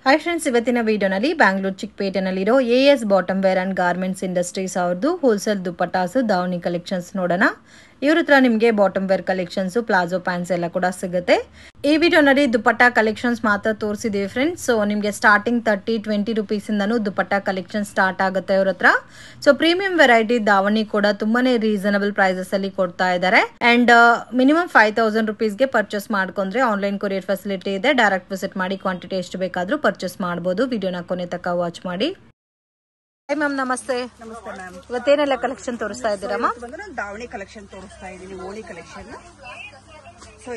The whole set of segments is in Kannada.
ಹಾಯ್ ಫ್ರೆಂಡ್ಸ್, ಇವತ್ತಿನ ವಿಡಿಯೋನಲ್ಲಿ ಬ್ಯಾಂಗ್ಳೂರ್ ಚಿಕ್ಕಪೇಟೆನಲ್ಲಿರೋ AS bottom wear and garments industries ಅವ್ರದ್ದು ಹೋಲ್ಸೇಲ್ ದುಪ್ಪಟ್ಟಾಸ್ ದಾವಣಿ ಕಲೆಕ್ಷನ್ಸ್ ನೋಡೋಣ. ಇವ್ರ ಹತ್ರ ನಿಮಗೆ bottom wear collections, palazzo pants ಎಲ್ಲ ಕೂಡ ಸಿಗುತ್ತೆ. ಈ ವಿಡಿಯೋನಲ್ಲಿ ದುಪ್ಪಟ್ಟಾ ಕಲೆಕ್ಷನ್ಸ್ ಮಾತ್ರ ತೋರಿಸಿದೀವಿ ಫ್ರೆಂಡ್ಸ್. ಸೊ ನಿಮಗೆ ಸ್ಟಾರ್ಟಿಂಗ್ 30-20 ರುಪೀಸ್ ಇಂದನೂ ದುಪ್ಪಟ್ಟಾ ಕಲೆಕ್ಷನ್ ಸ್ಟಾರ್ಟ್ ಆಗುತ್ತೆ ಇವ್ರ ಹತ್ರ. ಸೊ ಪ್ರೀಮಿಯಂ ವೆರೈಟಿ ದಾವಣಿ ಕೂಡ ತುಂಬಾನೇ ರೀಸನಬಲ್ ಪ್ರೈಸಸ್ ಅಲ್ಲಿ ಕೊಡ್ತಾ ಇದ್ದಾರೆ. ಅಂಡ್ ಮಿನಿಮಮ್ 5000 ರುಪೀಸ್ಗೆ ಪರ್ಚೇಸ್ ಮಾಡ್ಕೊಂಡ್ರೆ ಆನ್ಲೈನ್ ಕೊರಿಯರ್ ಫೆಸಿಲಿಟಿ ಇದೆ. ಡೈರೆಕ್ಟ್ ವಿಸಿಟ್ ಮಾಡಿ ಕ್ವಾಂಟಿಟಿ ಎಷ್ಟು ಬೇಕಾದ್ರೂ ಪರ್ಚೇಸ್ ಮಾಡಬಹುದು. ವಿಡಿಯೋನ ಕೊನೆ ತನಕ ವಾಚ್ ಮಾಡಿ. ಹಾಯ್ ಮ್ಯಾಮ್, ನಮಸ್ತೆ. ನಮಸ್ತೆ ಮ್ಯಾಮ್. ಇವತ್ತೇನೆಲ್ಲ ಕಲೆಕ್ಷನ್ ತೋರಿಸ್ತಾ ಇದ್ದೀರಮ್ಮ? ದಾವಣಿ ಕಲೆಕ್ಷನ್ ತೋರಿಸ್ತಾ ಇದ್ದೀನಿ, ಓಣಿ ಕಲೆಕ್ಷನ್. ಸೊ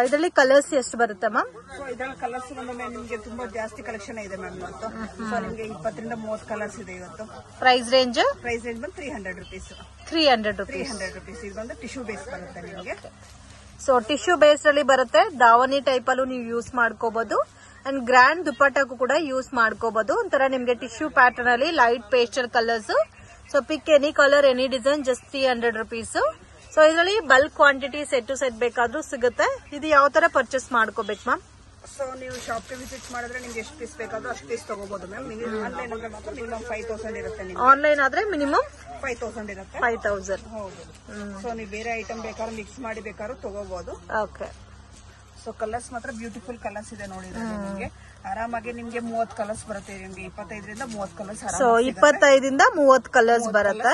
ಇದರಲ್ಲಿ ಕಲರ್ಸ್ ಎಷ್ಟು ಬರುತ್ತೆ ಮ್ಯಾಮ್? ಸೊ ಇದ್ರಲ್ಲಿ ಕಲರ್ಸ್ ನಿಮ್ಗೆ ತುಂಬಾ ಜಾಸ್ತಿ ಕಲೆಕ್ಷನ್ ಇದೆ ಮ್ಯಾಮ್ ಇವತ್ತು. ಸೊ ನಿಮ್ಗೆ 20 ರಿಂದ 30 ಕಲರ್ಸ್ ಇದೆ ಇವತ್ತು. ಪ್ರೈಸ್ ರೇಂಜ್ ಬಂದು 300 ರುಪೀಸ್. 300 ರುಪೀಸ್. ಇದು ಬಂದು ಟಿಶ್ಯೂ ಬೇಸ್ ಬರುತ್ತೆ ನಿಮ್ಗೆ. ಸೊ ಟಿಶ್ಯೂ ಬೇಸ್ ಅಲ್ಲಿ ಬರುತ್ತೆ. ದಾವಣಿ ಟೈಪ್ ಅಲ್ಲೂ ನೀವು ಯೂಸ್ ಮಾಡ್ಕೋಬಹುದು. ಅಂಡ್ ಗ್ರ್ಯಾಂಡ್ ದುಪ್ಪಟ್ಟಕ್ಕೂ ಕೂಡ ಯೂಸ್ ಮಾಡ್ಕೋಬಹುದು. ಒಂಥರ ನಿಮ್ಗೆ ಟಿಶ್ಯೂ ಪ್ಯಾಟರ್ನ್ ಅಲ್ಲಿ light pastel colours. So pick any colour, any design, just 300 rupees. So ಇದರಲ್ಲಿ bulk quantity set to set ಬೇಕಾದ್ರೂ ಸಿಗುತ್ತೆ. ಇದು ಯಾವ ತರ ಪರ್ಚೇಸ್ ಮಾಡ್ಕೋಬೇಕು ಮ್ಯಾಮ್? ಸೊ ನೀವು ಶಾಪ್ ವಿಸಿಟ್ ಮಾಡಿದ್ರೆ ನಿಮ್ಗೆ ಎಷ್ಟು ಪೀಸ್ ಬೇಕಾದ್ರೂ ಅಷ್ಟು ಪೀಸ್ ತಗೋಬಹುದು ಮ್ಯಾಮ್. ಆನ್ಲೈನ್ ಅಂದ್ರೆ ಮಾತ್ರ ಮಿನಿಮಮ್ 5000 ಇರುತ್ತೆ. ಆನ್ಲೈನ್ ಆದ್ರೆ ಮಿನಿಮಮ್ 5000 ಇರುತ್ತೆ. 5000. ಹೌದು. ಸೊ ನೀವು ಬೇರೆ ಐಟಮ್ ಬೇಕಾದ್ರೂ ಮಿಕ್ಸ್ ಮಾಡಿ ಬೇಕಾದ್ರೂ ತಗೋಬಹುದು. ಓಕೆ. ಸೊ ಕಲರ್ಸ್ ಮಾತ್ರ ಬ್ಯೂಟಿಫುಲ್ ಕಲರ್ಸ್ ಇದೆ ನೋಡಿ. ನಿಮ್ಗೆ ಆರಾಮಾಗಿ ನಿಮ್ಗೆ 30 ಕಲರ್ಸ್ ಬರುತ್ತೆ. ನಿಮ್ಗೆ 25 ರಿಂದ 30 ಕಲರ್ಸ್. ಸೊ 25 ರಿಂದ 30 ಕಲರ್ಸ್ ಬರುತ್ತೆ.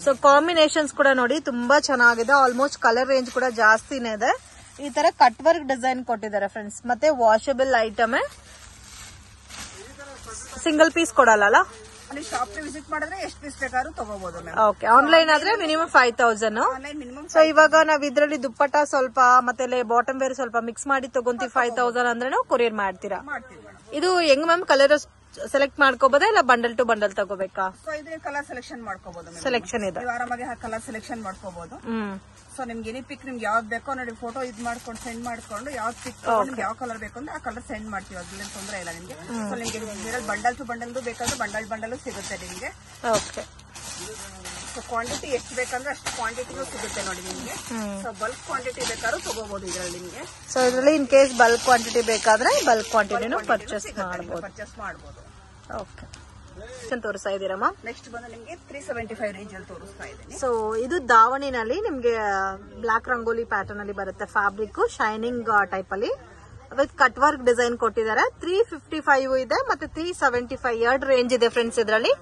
ಸೊ ಕಾಂಬಿನೇಷನ್ಸ್ ಕೂಡ ನೋಡಿ ತುಂಬಾ ಚೆನ್ನಾಗಿದೆ. ಆಲ್ಮೋಸ್ಟ್ ಕಲರ್ ರೇಂಜ್ ಕೂಡ ಜಾಸ್ತಿನೇ ಇದೆ. ಈ ತರ ಕಟ್ ವರ್ಕ್ ಡಿಸೈನ್ ಕೊಟ್ಟಿದ್ದಾರೆ ಫ್ರೆಂಡ್ಸ್. ಮತ್ತೆ ವಾಷಬಲ್ ಐಟಮ್, ಸಿಂಗಲ್ ಪೀಸ್ ಕೊಡಲ್ಲ. ಅಲ್ಲಿ ಶಾಪ್ ವಿಸಿಟ್ ಮಾಡಿದ್ರೆ ಎಷ್ಟು ಪೀಸ್ ಬೇಕಾದ್ರೂ ತಗೋಬಹುದು. ಓಕೆ. ಆನ್ಲೈನ್ ಆದ್ರೆ ಮಿನಿಮಮ್ 5000. ಸೊ ಇವಾಗ ನಾವ್ ಇದ್ರಲ್ಲಿ ದುಪ್ಪಟ್ಟ ಸ್ವಲ್ಪ ಮತ್ತೆ ಬಾಟಮ್ ವೇರ್ ಸ್ವಲ್ಪ ಮಿಕ್ಸ್ ಮಾಡಿ ತಗೊಂತೀವಿ 5000 ಅಂದ್ರೆ ಕೊರಿಯರ್ ಮಾಡ್ತೀರಾ? ಇದು ಹೆಂಗ್ ಮ್ಯಾಮ್? ಕಲರ್ ಸೆಲೆಕ್ಟ್ ಮಾಡ್ಕೋಬಹುದಾ ಇಲ್ಲ ಬಂಡಲ್ ಟು ಬಂಡಲ್ ತಗೋಬೇಕಾ? ಸೊ ಇದು ಕಲರ್ ಸೆಲೆಕ್ಷನ್ ಮಾಡ್ಕೋಬಹುದು. ಸೆಲೆಕ್ಷನ್ ಇದೆ, ಆರಾಮಾಗಿ ಕಲರ್ ಸೆಲೆಕ್ಷನ್ ಮಾಡ್ಕೋಬಹುದು. ಸೊ ನಿಮ್ಗೆ ಎನಿ ಪಿಕ್ ನಿಮ್ಗೆ ಯಾವ್ದು ಬೇಕೋ ನೋಡಿ ಫೋಟೋ ಇದು ಮಾಡ್ಕೊಂಡು ಸೆಂಡ್ ಮಾಡ್ಕೊಂಡು ಯಾವ್ದು ಪಿಕ್ ನಿಮ್ಗೆ ಯಾವ ಕಲರ್ ಬೇಕು ಅಂದ್ರೆ ಆ ಕಲರ್ ಸೆಂಡ್ ಮಾಡ್ತೀವಿ. ಅದ್ರಲ್ಲಿ ತೊಂದರೆ ಇಲ್ಲ ನಿಮ್ಗೆ. ಸೊ ನಿಮ್ಗೆ ಬಂಡಲ್ ಟು ಬಂಡಲ್ ಬೇಕಾದ್ರೆ ಬಂಡಲ್ ಸಿಗುತ್ತೆ ನಿಮ್ಗೆ. ಓಕೆ. ಸೊ ಕ್ವಾಂಟಿಟಿ ಎಷ್ಟು ಬೇಕಂದ್ರೆ ಅಷ್ಟು ಕ್ವಾಂಟಿಟಿನೂ ಸಿಗುತ್ತೆ ನೋಡಿ ನಿಮ್ಗೆ. ಸೊ ಬಲ್ಕ್ ಕ್ವಾಂಟಿಟಿ ಬೇಕಾದ್ರೂ ತಗೋಬಹುದು ಇದರಲ್ಲಿ ನಿಮ್ಗೆ. ಸೊ ಇದರಲ್ಲಿ ಇನ್ ಕೇಸ್ ಬಲ್ಕ್ ಕ್ವಾಂಟಿಟಿ ಬೇಕಾದ್ರೆ ಬಲ್ಕ್ ಕ್ವಾಂಟಿಟಿನೂ ಪರ್ಚೇಸ್ ಮಾಡಬಹುದು. ಓಕೆ. ತೋರಿಸ್ತಾ ಇದ್ದೀರಮ್ಮ? ನೆಕ್ಸ್ಟ್ ಬಂದು ನಿಮ್ಗೆ 375 ರೇಂಜ್ ಅಲ್ಲಿ ತೋರಿಸ್ತಾ ಇದ್ದೀನಿ. ಸೊ ಇದು ದಾವಣಿನಲ್ಲಿ ನಿಮ್ಗೆ ಬ್ಲಾಕ್ ರಂಗೋಲಿ ಪ್ಯಾಟರ್ನ್ ಅಲ್ಲಿ ಬರುತ್ತೆ. ಫ್ಯಾಬ್ರಿಕ್ ಶೈನಿಂಗ್ ಟೈಪ್ ಅಲ್ಲಿ ವಿತ್ ಕಟ್ ವರ್ಕ್ ಡಿಸೈನ್ ಕೊಟ್ಟಿದ್ದಾರೆ. 355 ಇದೆ ಮತ್ತೆ 375 ಎರಡು ರೇಂಜ್ ಇದೆ ಫ್ರೆಂಡ್ಸ್ ಇದರಲ್ಲಿ.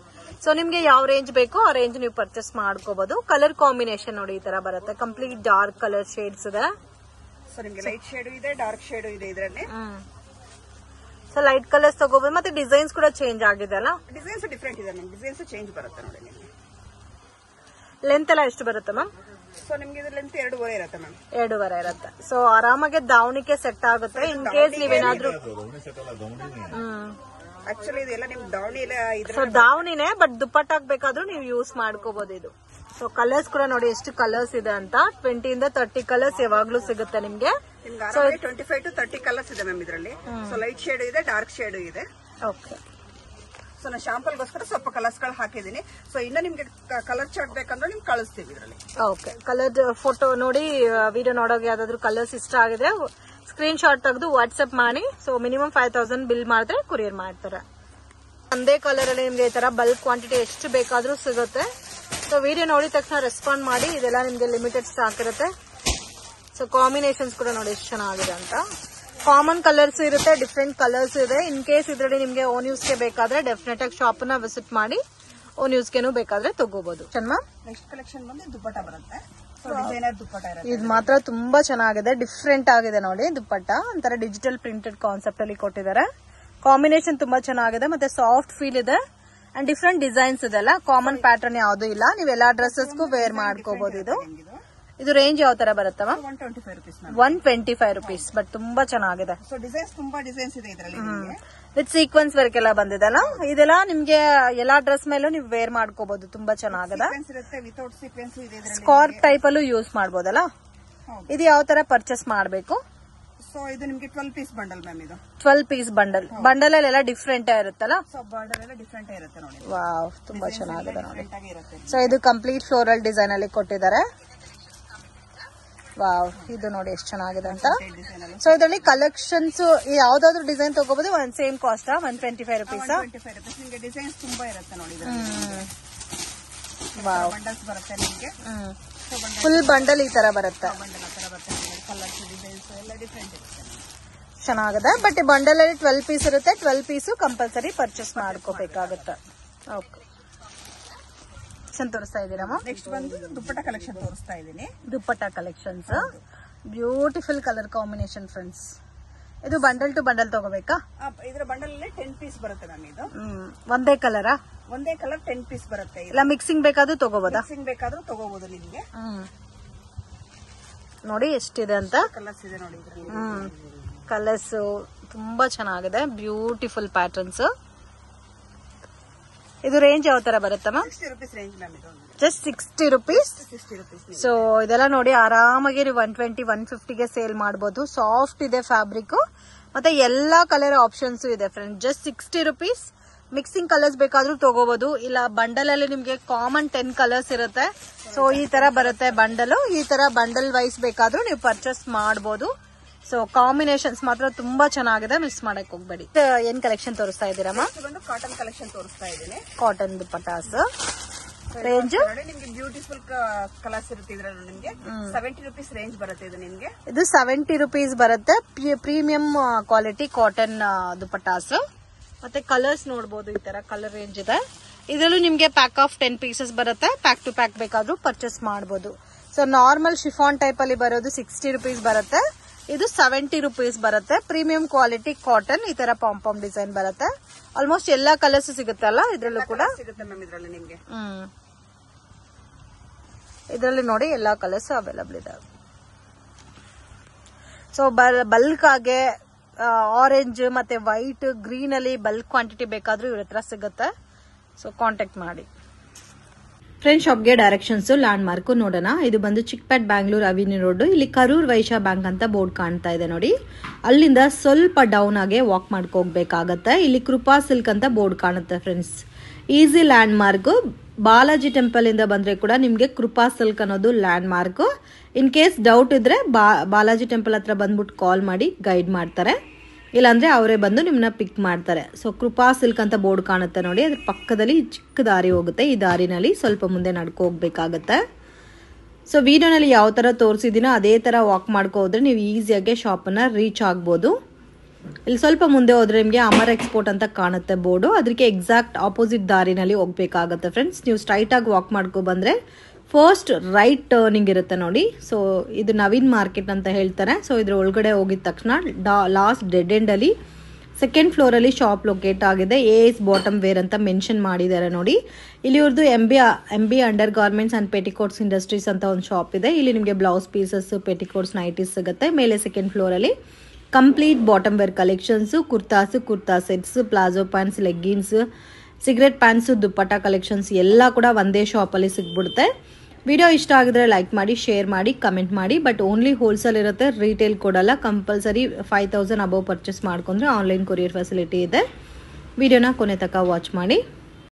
ಸೊ ನಿಮ್ಗೆ ಯಾವ ರೇಂಜ್ ಬೇಕೋ ಆ ರೇಂಜ್ ನೀವು ಪರ್ಚೇಸ್ ಮಾಡ್ಕೋಬಹುದು. ಕಲರ್ ಕಾಂಬಿನೇಷನ್ ನೋಡಿ ಈ ತರ ಬರುತ್ತೆ. ಕಂಪ್ಲೀಟ್ ಡಾರ್ಕ್ ಕಲರ್ ಶೇಡ್ಸ್ ಇದೆ. ಸೊ ನಿಮ್ಗೆ ಲೈಟ್ ಶೇಡ್ ಇದೆ, ಡಾರ್ಕ್ ಶೇಡ್ ಇದೆ ಇದರಲ್ಲಿ. ಸೊ ಲೈಟ್ ಕಲರ್ಸ್ ತಗೋಬಹುದು. ಮತ್ತೆ ಡಿಸೈನ್ಸ್ ಕೂಡ ಚೇಂಜ್ ಆಗಿದೆ ಅಲ್ಲ? ಡಿಸೈನ್ಸ್ ಡಿಫ್ರೆಂಟ್ ಇದೆ ಮ್ಯಾಮ್. ಡಿಸೈನ್ಸ್ ಚೇಂಜ್ ಬರುತ್ತೆ ನೋಡಿ ನಿಮ್ಗೆ. ಲೆಂತ್ ಎಲ್ಲ ಎಷ್ಟು ಬರುತ್ತೆ ಮ್ಯಾಮ್? ಸೊ ನಿಮ್ಗೆ ಇದು ಲೆಂತ್ 2.5 ಇರುತ್ತೆ ಮ್ಯಾಮ್. 2.5 ಇರುತ್ತೆ. ಸೊ ಆರಾಮಾಗಿ ದಾವಣಿಗೆ ಸೆಟ್ ಆಗುತ್ತೆ. ಇನ್ ಕೇಸ್ ನೀವೇನಾದ್ರೂ ಆಕ್ಚುಲಿ ಇದೆಲ್ಲ ನಿಮ್ ದಾವಣಿ ಸೊ ದಾವಣಿನೇ, ಬಟ್ ದುಪ್ಪಟ್ಟಾಗ್ ಬೇಕಾದ್ರೂ ನೀವು ಯೂಸ್ ಮಾಡ್ಕೋಬಹುದು ಇದು. ಸೊ ಕಲರ್ಸ್ ಕೂಡ ನೋಡಿ ಎಷ್ಟು ಕಲರ್ಸ್ ಇದೆ ಅಂತ. 20 ಇಂದ 30 ಕಲರ್ಸ್ ಯಾವಾಗ್ಲೂ ಸಿಗುತ್ತೆ ನಿಮ್ಗೆ. 25 to 30 ಕಲರ್ಸ್ ಇದೆ ಮ್ಯಾಮ್ ಇದರಲ್ಲಿ. ಸೊ ಲೈಟ್ ಶೇಡ್ ಇದೆ, ಡಾರ್ಕ್ ಶೇಡ್ ಇದೆ. ಓಕೆ. ಸೊ ನಾನು ಶಾಂಪಲ್ಗೋಸ್ಕರ ಸ್ವಲ್ಪ ಕಲರ್ಸ್ ಗಳು ಹಾಕಿದೀನಿ. ಸೊ ಇನ್ನು ನಿಮ್ಗೆ ಕಲರ್ ಚಾರ್ಟ್ ಬೇಕಂದ್ರೆ ನಿಮ್ಗೆ ಕಳಿಸ್ತೀವಿ ಇದರಲ್ಲಿ. ಓಕೆ. ಕಲರ್ ಫೋಟೋ ನೋಡಿ ವಿಡಿಯೋ ನೋಡೋಕೆ ಯಾವ್ದಾದ್ರು ಕಲರ್ಸ್ ಇಷ್ಟ ಆಗಿದ್ರೆ ಸ್ಕ್ರೀನ್ ಶಾಟ್ ತೆಗೆದು ವಾಟ್ಸ್ಆಪ್ ಮಾಡಿ. ಸೊ ಮಿನಿಮಮ್ 5000 ಬಿಲ್ ಮಾಡಿದ್ರೆ ಕೊರಿಯರ್ ಮಾಡ್ತಾರೆ. ಒಂದೇ ಕಲರ್ ಅಲ್ಲಿ ನಿಮ್ಗೆ ಈ ತರ ಬಲ್ಕ್ ಕ್ವಾಂಟಿಟಿ ಎಷ್ಟು ಬೇಕಾದ್ರೂ ಸಿಗುತ್ತೆ. ಸೊ ವಿಡಿಯೋ ನೋಡಿದ ತಕ್ಷಣ ರೆಸ್ಪಾಂಡ್ ಮಾಡಿ. ಇದೆಲ್ಲ ನಿಮ್ಗೆ ಲಿಮಿಟೆಡ್ ಸ್ಟಾಕ್ ಇರುತ್ತೆ. ಸೊ ಕಾಂಬಿನೇಷನ್ಸ್ ಕೂಡ ನೋಡಿ ಎಷ್ಟು ಚೆನ್ನಾಗಿದೆ ಅಂತ. ಕಾಮನ್ ಕಲರ್ಸ್ ಇರುತ್ತೆ, ಡಿಫ್ರೆಂಟ್ ಕಲರ್ಸ್ ಇದೆ. ಇನ್ ಕೇಸ್ ಇದರಲ್ಲಿ ನಿಮ್ಗೆ ಓನ್ ಯೂಸ್ಗೆ ಬೇಕಾದ್ರೆ ಡೆಫಿನೆಟ್ ಆಗಿ ಶಾಪ್ ನ ವಿಸಿಟ್ ಮಾಡಿ ಓನ್ ಯೂಸ್ಗೆನೂ ಬೇಕಾದ್ರೆ ತಗೋಬಹುದು. ನೆಕ್ಸ್ಟ್ ಕಲೆಕ್ಷನ್ ಬಂದು ದುಪ್ಪಟ್ಟ ಬರುತ್ತೆ. ಡಿಸೈನರ್ ದುಪ್ಪಟ್ಟ ಇರುತ್ತೆ. ಇದು ಮಾತ್ರ ತುಂಬಾ ಚೆನ್ನಾಗಿದೆ, ಡಿಫ್ರೆಂಟ್ ಆಗಿದೆ ನೋಡಿ. ದುಪ್ಪಟ್ಟ ಒಂಥರ ಡಿಜಿಟಲ್ ಪ್ರಿಂಟೆಡ್ ಕಾನ್ಸೆಪ್ಟ್ ಅಲ್ಲಿ ಕೊಟ್ಟಿದ್ದಾರೆ. ಕಾಂಬಿನೇಷನ್ ತುಂಬಾ ಚೆನ್ನಾಗಿದೆ ಮತ್ತೆ ಸಾಫ್ಟ್ ಫೀಲ್ ಇದೆ. ಅಂಡ್ ಡಿಫ್ರೆಂಟ್ ಡಿಸೈನ್ಸ್ ಇದೆಲ್ಲ. ಕಾಮನ್ ಪ್ಯಾಟರ್ನ್ ಯಾವ್ದು ಇಲ್ಲ. ನೀವು ಎಲ್ಲಾ ಡ್ರೆಸ್ಸಸ್ಗೂ ವೇರ್ ಮಾಡ್ಕೋಬಹುದು. ಇದು ರೇಂಜ್ ಯಾವ ತರ ಬರುತ್ತವ? 125 ರುಪೀಸ್. 125 ರುಪೀಸ್. ಬಟ್ ತುಂಬಾ ಚೆನ್ನಾಗಿದೆ. ಸೊ ಡಿಸೈನ್ಸ್ ತುಂಬಾ ಡಿಸೈನ್ಸ್ ಇದೆ ಇದರಲ್ಲಿ. ವಿತ್ ಸೀಕ್ವೆನ್ಸ್ ವರ್ಕ್ ಎಲ್ಲ ಬಂದಿದೆಲ್ಲ. ಇದೆಲ್ಲ ನಿಮ್ಗೆ ಎಲ್ಲಾ ಡ್ರೆಸ್ ಮೇಲೂ ನೀವು ವೇರ್ ಮಾಡ್ಕೋಬಹುದು. ತುಂಬಾ ಚೆನ್ನಾಗಿದೆ. ಸ್ಕಾರ್ಪ್ ಟೈಪ್ ಅಲ್ಲೂ ಯೂಸ್ ಮಾಡಬಹುದಲ್ಲ. ಇದು ಯಾವ ತರ ಪರ್ಚೇಸ್ ಮಾಡಬೇಕು? ಸೊ ಇದು ನಿಮ್ಗೆ 12 ಪೀಸ್ ಬಂಡಲ್ ಮ್ಯಾಮ್. ಇದು 12 ಪೀಸ್ ಬಂಡಲ್. ಬಂಡಲ್ ಅಲ್ಲೆಲ್ಲ ಡಿಫ್ರೆಂಟ್ ಇರುತ್ತಲ್ಲ. ಸೊ ಬಂಡಲ್ ಎಲ್ಲ ಡಿಫ್ರೆಂಟ್ ಇರುತ್ತೆ ನೋಡಿ. ವಾವ್, ತುಂಬಾ ಚೆನ್ನಾಗಿದೆ ನೋಡಿ. ಸೊ ಇದು ಕಂಪ್ಲೀಟ್ ಫ್ಲೋರಲ್ ಡಿಸೈನ್ ಅಲ್ಲಿ ಕೊಟ್ಟಿದ್ದಾರೆ. ವಾವ್, ಇದು ನೋಡಿ ಎಷ್ಟು ಚೆನ್ನಾಗಿದೆ ಅಂತ. ಡಿಸೈನ್ ಅಲ್ಲಿ ಸೊ ಇದರಲ್ಲಿ ಕಲೆಕ್ಷನ್ಸ್ ಯಾವ್ದಾದ್ರು ಡಿಸೈನ್ ತಗೋಬಹುದು, ಒಂದ್ ಸೇಮ್ ಕಾಸ್ಟ್ 125 ರುಪೀಸ್. 125 ರೂಪೀಸ್. ನಿಮ್ಗೆ ಡಿಸೈನ್ಸ್ ತುಂಬಾ ಇರುತ್ತೆ ನೋಡಿ. ಬಂಡಲ್ಸ್ ಬರುತ್ತೆ ನಿಮ್ಗೆ. ಫುಲ್ ಬಂಡಲ್ ಈ ತರ ಬರುತ್ತೆ. ಬಂಡಲ್ ಆ ತರ ಬರುತ್ತೆ. ಕಲರ್ಸ್ ಡಿಸೈನ್ಸ್ ಎಲ್ಲ ಡಿಫ್ರೆಂಟ್ ಇರುತ್ತೆ. ಚೆನ್ನಾಗಿದೆ. ಬಟ್ ಈ ಬಂಡಲ್ ಅಲ್ಲಿ 12 ಪೀಸ್ ಇರುತ್ತೆ. 12 ಪೀಸ್ ಕಂಪಲ್ಸರಿ ಪರ್ಚೇಸ್ ಮಾಡ್ಕೋಬೇಕಾಗುತ್ತೆ. ಓಕೆ, ತೋರಿಸ್ತಾ ಇದ್ದೀರಮ್ಮ. ನೆಕ್ಸ್ಟ್ ಬಂದು ದುಪ್ಪಟ್ಟ ಕಲೆಕ್ಷನ್ ತೋರಿಸ್ತಾ ಇದ್ದೀನಿ. Dupatta collections, beautiful colour combination friends. ಇದು ಬಂಡಲ್ ಟು ಬಂಡಲ್ ತಗೋಬೇಕಾ? ಇದ್ರ ಬಂಡಲ್ ಅಲ್ಲಿ 10 ಪೀಸ್ ಬರುತ್ತೆ ಮ್ಯಾಮ್. ಇದು ಒಂದೇ ಕಲರಾ? ಒಂದೇ ಕಲರ್ 10 ಪೀಸ್ ಬರುತ್ತೆ. ಇಲ್ಲ ಮಿಕ್ಸಿಂಗ್ ಬೇಕಾದ್ರೂ ತಗೋಬೋದಾ? ಮಿಕ್ಸಿಂಗ್ ಬೇಕಾದ್ರೂ ತಗೋಬಹುದು ನಿಮ್ಗೆ. ನೋಡಿ ಎಷ್ಟಿದೆ ಅಂತ. ಕಲರ್ಸ್ ಇದೆ ನೋಡಿ ಇದ್ರಲ್ಲಿ. ಕಲರ್ಸ್ ತುಂಬಾ ಚೆನ್ನಾಗಿದೆ. Beautiful patterns. ಇದು ರೇಂಜ್ ಯಾವ ತರ ಬರುತ್ತಮ್ಮ? 60 ರೂಪೀಸ್ ರೇಂಜ್ ಮ್ಯಾಮ್. ಇದು ಜಸ್ಟ್ 60 ರುಪೀಸ್. 60 ರೂಪೀಸ್. ಸೊ ಇದೆಲ್ಲ ನೋಡಿ ಆರಾಮಾಗಿ 120, 150ಗೆ ಸೇಲ್ ಮಾಡಬಹುದು. ಸಾಫ್ಟ್ ಇದೆ ಫ್ಯಾಬ್ರಿಕ್, ಮತ್ತೆ ಎಲ್ಲಾ ಕಲರ್ ಆಪ್ಷನ್ಸ್ ಇದೆ friend. Just 60 rupees. Mixing colours ಬೇಕಾದ್ರೂ ತಗೋಬಹುದು. ಇಲ್ಲ ಬಂಡಲ್ ಅಲ್ಲಿ ನಿಮ್ಗೆ ಕಾಮನ್ 10 ಕಲರ್ಸ್ ಇರುತ್ತೆ. ಸೊ ಈ ತರ ಬರುತ್ತೆ ಬಂಡಲ್. ಈ ತರ ಬಂಡಲ್ ವೈಸ್ ಬೇಕಾದ್ರೂ ನೀವು ಪರ್ಚೇಸ್ ಮಾಡಬಹುದು. ಸೊ ಕಾಂಬಿನೇಷನ್ಸ್ ಮಾತ್ರ ತುಂಬಾ ಚೆನ್ನಾಗಿದೆ, ಮಿಸ್ ಮಾಡಕ್ ಹೋಗ್ಬೇಡಿ. ಏನ್ ಕಲೆಕ್ಷನ್ ತೋರಿಸ್ತಾ ಇದ್ದೀರಮ್ಮ? ಬಂದು ಕಾಟನ್ ಕಲೆಕ್ಷನ್ ತೋರಿಸ್ತಾ ಇದ್ದೀನಿ. ಕಾಟನ್ ದುಪ್ಪಟ್ಟಾಸ್ ರೇಂಜ್ ನಿಮ್ಗೆ ಬ್ಯೂಟಿಫುಲ್ ಕಲರ್ಸ್ ಇರುತ್ತೆ. ಇದ್ರಲ್ಲಿ ನಿಮ್ಗೆ 70 ರೂಪೀಸ್ ರೇಂಜ್ ಬರುತ್ತೆ. ಇದು ನಿಮ್ಗೆ ಇದು 70 ರುಪೀಸ್ ಬರುತ್ತೆ. Premium quality cotton dupattas. ಮತ್ತೆ ಕಲರ್ಸ್ ನೋಡಬಹುದು. ಈ ತರ ಕಲರ್ ರೇಂಜ್ ಇದೆ. ಇದರಲ್ಲೂ ನಿಮ್ಗೆ ಪ್ಯಾಕ್ ಆಫ್ 10 ಪೀಸಸ್ ಬರುತ್ತೆ. ಪ್ಯಾಕ್ ಟು ಪ್ಯಾಕ್ ಬೇಕಾದ್ರೂ ಪರ್ಚೇಸ್ ಮಾಡಬಹುದು. ಸೊ ನಾರ್ಮಲ್ ಶಿಫಾನ್ ಟೈಪ್ ಅಲ್ಲಿ ಬರೋದು 60 ರುಪೀಸ್ ಬರುತ್ತೆ. ಇದು 70 ರುಪೀಸ್ ಬರುತ್ತೆ. Premium quality cotton. ಈ ತರ ಪಾಂಪಾಮ್ ಡಿಸೈನ್ ಬರುತ್ತೆ. ಆಲ್ಮೋಸ್ಟ್ ಎಲ್ಲಾ ಕಲರ್ಸ್ ಸಿಗುತ್ತೆ ಅಲ್ಲ ಇದ್ರಲ್ಲೂ ಕೂಡ? ಸಿಗುತ್ತೆ ಮ್ಯಾಮ್ ಇದ್ರಲ್ಲಿ ನಿಮ್ಗೆ. ಇದರಲ್ಲಿ ನೋಡಿ ಎಲ್ಲಾ ಕಲರ್ಸ್ ಅವೈಲಬಲ್ ಇದೆ. ಸೊ ಬಲ್ಕ್ ಆಗಿ ಆರೆಂಜ್ ಮತ್ತೆ ವೈಟ್, ಗ್ರೀನ್ ಅಲ್ಲಿ ಬಲ್ಕ್ ಕ್ವಾಂಟಿಟಿ ಬೇಕಾದ್ರೂ ಇವ್ರ ಹತ್ರ ಸಿಗುತ್ತೆ. ಸೊ ಕಾಂಟ್ಯಾಕ್ಟ್ ಮಾಡಿ. ಫ್ರೆಂಡ್ ಶಾಪ್ಗೆ ಡೈರೆಕ್ಷನ್ಸ್ ಲ್ಯಾಂಡ್ ಮಾರ್ಕ್ ನೋಡೋಣ. ಇದು ಬಂದು ಚಿಕ್ಪೇಟ್ ಬ್ಯಾಂಗ್ಳೂರ್ ಅವಿನಿ ರೋಡ್. ಇಲ್ಲಿ ಕರೂರ್ ವೈಶ್ಯ ಬ್ಯಾಂಕ್ ಅಂತ ಬೋರ್ಡ್ ಕಾಣ್ತಾ ಇದೆ ನೋಡಿ. ಅಲ್ಲಿಂದ ಸ್ವಲ್ಪ ಡೌನ್ ಆಗಿ ವಾಕ್ ಮಾಡ್ಕೋಗ್ಬೇಕಾಗತ್ತೆ. ಇಲ್ಲಿ ಕೃಪಾ ಸಿಲ್ಕ್ ಅಂತ ಬೋರ್ಡ್ ಕಾಣುತ್ತೆ friends. Easy land mark. Balaji temple ಇಂದ ಬಂದ್ರೆ ಕೂಡ ನಿಮ್ಗೆ ಕೃಪಾ ಸಿಲ್ಕ್ ಅನ್ನೋದು land mark. In case doubt ಇದ್ರೆ ಬಾಲಾಜಿ ಟೆಂಪಲ್ ಹತ್ರ ಬಂದ್ಬಿಟ್ಟು ಕಾಲ್ ಮಾಡಿ ಗೈಡ್ ಮಾಡ್ತಾರೆ. ಇಲ್ಲಾಂದ್ರೆ ಅವರೇ ಬಂದು ನಿಮ್ಮನ್ನ ಪಿಕ್ ಮಾಡ್ತಾರೆ. ಸೊ ಕೃಪಾ ಸಿಲ್ಕ್ ಅಂತ ಬೋರ್ಡ್ ಕಾಣುತ್ತೆ ನೋಡಿ. ಅದ್ರ ಪಕ್ಕದಲ್ಲಿ ಚಿಕ್ಕ ದಾರಿ ಹೋಗುತ್ತೆ. ಈ ದಾರಿನಲ್ಲಿ ಸ್ವಲ್ಪ ಮುಂದೆ ನಡ್ಕೊ ಹೋಗ್ಬೇಕಾಗತ್ತೆ. ಸೊ ವಿಡಿಯೋನಲ್ಲಿ ಯಾವ ತರ ತೋರಿಸಿದೀನೋ ಅದೇ ತರ ವಾಕ್ ಮಾಡ್ಕೊ ಹೋದ್ರೆ ನೀವು ಈಸಿಯಾಗಿ ಶಾಪನ್ನ ರೀಚ್ ಆಗ್ಬೋದು. ಇಲ್ಲಿ ಸ್ವಲ್ಪ ಮುಂದೆ ಹೋದ್ರೆ ನಿಮಗೆ ಅಮರ್ ಎಕ್ಸ್ಪೋರ್ಟ್ ಅಂತ ಕಾಣುತ್ತೆ ಬೋರ್ಡು. ಅದಕ್ಕೆ ಎಕ್ಸಾಕ್ಟ್ ಆಪೋಸಿಟ್ ದಾರಿನಲ್ಲಿ ಹೋಗ್ಬೇಕಾಗತ್ತೆ ಫ್ರೆಂಡ್ಸ್. ನೀವು ಸ್ಟ್ರೈಟ್ ಆಗಿ ವಾಕ್ ಮಾಡ್ಕೊ ಬಂದ್ರೆ ಫಸ್ಟ್ ರೈಟ್ ಟರ್ನಿಂಗ್ ಇರುತ್ತೆ ನೋಡಿ. ಸೊ ಇದು ನವೀನ್ ಮಾರ್ಕೆಟ್ ಅಂತ ಹೇಳ್ತಾರೆ. ಸೊ ಇದ್ರ ಒಳಗಡೆ ಹೋಗಿದ ತಕ್ಷಣ ಲಾಸ್ಟ್ ಡೆಡ್ ಎಂಡ್ ಅಲ್ಲಿ ಸೆಕೆಂಡ್ ಫ್ಲೋರ್ ಅಲ್ಲಿ ಶಾಪ್ ಲೊಕೇಟ್ ಆಗಿದೆ. AS ಬಾಟಮ್ ವೇರ್ ಅಂತ ಮೆನ್ಷನ್ ಮಾಡಿದ್ದಾರೆ ನೋಡಿ. ಇಲ್ಲಿ ಇವ್ರದ್ದು MB under garments and petticoats industries ಅಂತ ಒಂದು ಶಾಪ್ ಇದೆ. ಇಲ್ಲಿ ನಿಮಗೆ ಬ್ಲೌಸ್ ಪೀಸಸ್, ಪೆಟಿಕೋಟ್ಸ್, ನೈಟೀಸ್ ಸಿಗುತ್ತೆ. ಮೇಲೆ ಸೆಕೆಂಡ್ ಫ್ಲೋರ್ ಅಲ್ಲಿ complete bottom wear collections, kurta sets, palazzo pants, leggings, cigarette pants, dupatta collections ಎಲ್ಲ ಕೂಡ ಒಂದೇ ಶಾಪ್ ಅಲ್ಲಿ ಸಿಗ್ಬಿಡುತ್ತೆ. ವಿಡಿಯೋ ಇಷ್ಟ ಆಗಿದ್ರೆ ಲೈಕ್ ಮಾಡಿ, ಶೇರ್ ಮಾಡಿ, ಕಮೆಂಟ್ ಮಾಡಿ. ಬಟ್ ಓನ್ಲಿ ಹೋಲ್ಸೇಲ್ ಇರುತ್ತೆ, ರಿಟೇಲ್ ಕೊಡಲ್ಲ. ಕಂಪಲ್ಸರಿ 5000 ಅಬೌವ್ ಪರ್ಚೇಸ್ ಮಾಡ್ಕೊಂಡ್ರೆ ಆನ್ಲೈನ್ ಕೊರಿಯರ್ ಫೆಸಿಲಿಟಿ ಇದೆ. ವಿಡಿಯೋನ ಕೊನೆ ತನಕ ವಾಚ್ ಮಾಡಿ.